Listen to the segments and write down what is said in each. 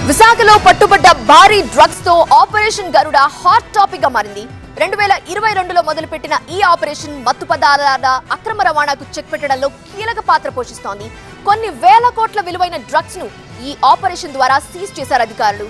విశాఖలో పట్టుబడ్డ భారీ డ్రగ్స్ తో ఆపరేషన్ గరుడ హాట్ టాపిక్ గా మారింది. 2022లో మొదలుపెట్టిన ఈ ఆపరేషన్ మత్తు పదార్థాల అక్రమ రవాణాకు చెక్ పెట్టడంలో కీలక పాత్ర పోషిస్తోంది. కొన్ని వేల కోట్ల విలువైన డ్రగ్స్ ను ఈ ఆపరేషన్ ద్వారా సీజ్ చేశారు అధికారులు.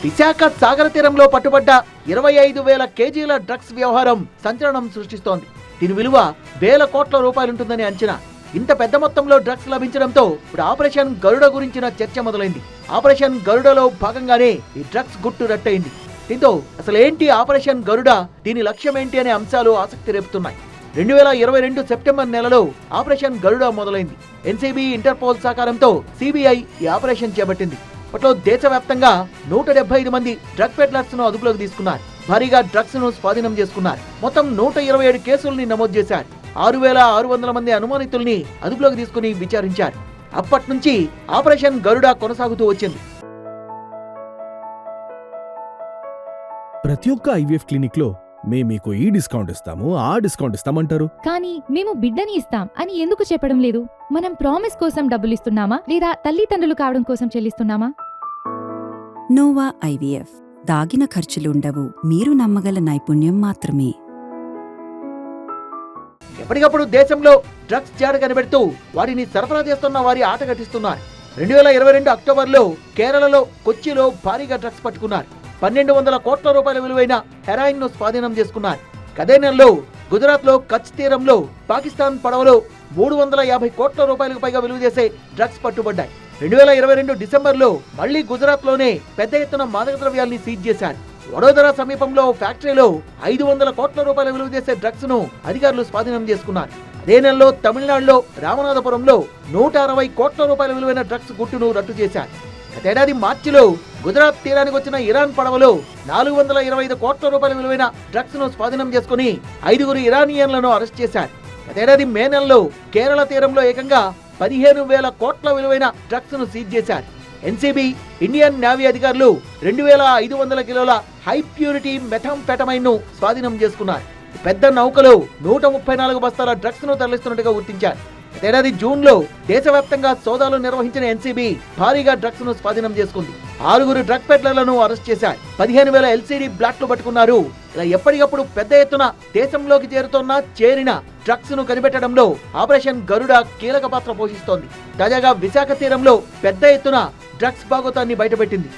విశాఖ సాగర తీరంలో పట్టుబడ్డ 25,000 కేజీల డ్రగ్స్ వ్యవహారం సంచలనం సృష్టిస్తోంది. దీని విలువ వేల కోట్ల రూపాయలుంటుందని అంచనా. ఇంత పెద్ద మొత్తంలో డ్రగ్స్ లభించడంతో ఇప్పుడు ఆపరేషన్ గరుడ గురించిన చర్చ మొదలైంది. ఆపరేషన్ గరుడలో భాగంగానే ఈ డ్రగ్స్ గుట్టు రట్టయింది. దీంతో అసలు ఏంటి ఆపరేషన్ గరుడ, దీని లక్ష్యం ఏంటి అనే అంశాలు ఆసక్తి రేపుతున్నాయి. 2022 సెప్టెంబర్ నెలలో ఆపరేషన్ గరుడ మొదలైంది. ఎన్సీబీ, ఇంటర్పోల్ సహకారంతో సిబిఐ ఈ ఆపరేషన్ చేపట్టింది. అప్పట్లో దేశవ్యాప్తంగా 175 మంది డ్రగ్ పెడ్లర్స్ ను అదుపులోకి తీసుకున్నారు. భారీగా డ్రగ్స్ ను స్వాధీనం చేసుకున్నారు. మొత్తం 127 కేసుల్ని నమోదు చేశారు. 6,600 మంది అనుమానితుల్ని అదుపులోకి తీసుకుని విచారించారు. అప్పటి నుంచి ఆపరేషన్ గరుడ కొనసాగుతూ వచ్చింది. ప్రతి ఒక్క ఐవీఎఫ్ క్లినిక్ లో మేము మీకు ఈ డిస్కౌంట్ ఇస్తాము, ఆ డిస్కౌంట్ ఇస్తామంటారు. కానీ మేము బిడ్డని ఇస్తాం అని ఎందుకు చెప్పడం లేదు? మనం ప్రామిస్ కోసం డబ్బులు ఇస్తున్నామా లేదా తల్లిదండ్రులు కావడం కోసం చెల్లిస్తున్నామా? నోవా ఐవీఎఫ్ దాగిన ఖర్చులుండవు, మీరు నమ్మగల నైపుణ్యం మాత్రమే. ఎప్పటికప్పుడు దేశంలో డ్రగ్స్ జాడ కనిపెడుతూ వాటిని సరఫరా చేస్తున్న వారి ఆట కట్టిస్తున్నారు. 2022 అక్టోబర్లో కేరళలో కొచ్చిలో భారీగా డ్రగ్స్ పట్టుకున్నారు. 1,200 కోట్ల రూపాయల విలువైన హెరాయిన్ ను స్వాధీనం చేసుకున్నారు. అదే నెలలో గుజరాత్ లో కచ్ తీరంలో పాకిస్తాన్ పడవలో 350 కోట్ల రూపాయలకు పైగా విలువ చేసే డ్రగ్స్ పట్టుబడ్డాయి. 2022 డిసెంబర్లో మళ్లీ గుజరాత్ లోనే పెద్ద ఎత్తున మాదక ద్రవ్యాల్ని సీజ్ చేశారు. వడోదర సమీపంలో ఫ్యాక్టరీలో 500 కోట్ల రూపాయల విలువ చేసే డ్రగ్స్ ను అధికారులు స్వాధీనం చేసుకున్నారు. అదే నెలలో తమిళనాడులో రామనాథపురంలో 160 కోట్ల రూపాయల విలువైన డ్రగ్స్ గుట్టును రట్టు చేశారు. గతేడాది మార్చిలో గుజరాత్ తీరానికి వచ్చిన ఇరాన్ పడవలో 425 కోట్ల రూపాయల విలువైన డ్రగ్స్ ను స్వాధీనం చేసుకుని 5 ఇరానియన్లను అరెస్ట్ చేశారు. గతేడాది మే నెలలో కేరళ తీరంలో ఏకంగా 15,000 కోట్ల విలువైన డ్రగ్స్ ను సీజ్ చేశారు. ఎన్సీబీ, ఇండియన్ నేవీ అధికారులు 2,500 కిలోల హై ప్యూరిటీ మెథాంఫెటమైన్ ను స్వాధీనం చేసుకున్నారు. పెద్ద నౌకలో 134 బస్తాల డ్రగ్స్ ను తరలిస్తున్నట్టుగా గుర్తించారు. ఏడాది జూన్ లో దేశవ్యాప్తంగా సోదాలు నిర్వహించిన ఎన్సీబీ భారీగా డ్రగ్స్ ను స్వాధీనం చేసుకుంది. 6 డ్రగ్ పెడ్లర్లను అరెస్ట్ చేశారు. 15,000 ఎల్సీడీ బ్లాక్లు పట్టుకున్నారు. ఇలా ఎప్పటికప్పుడు పెద్ద ఎత్తున దేశంలోకి చేరిన డ్రగ్స్ ను కనిపెట్టడంలో ఆపరేషన్ గరుడ కీలక పాత్ర పోషిస్తోంది. తాజాగా విశాఖ తీరంలో పెద్ద ఎత్తున డ్రగ్స్ బాగోతాన్ని బయటపెట్టింది.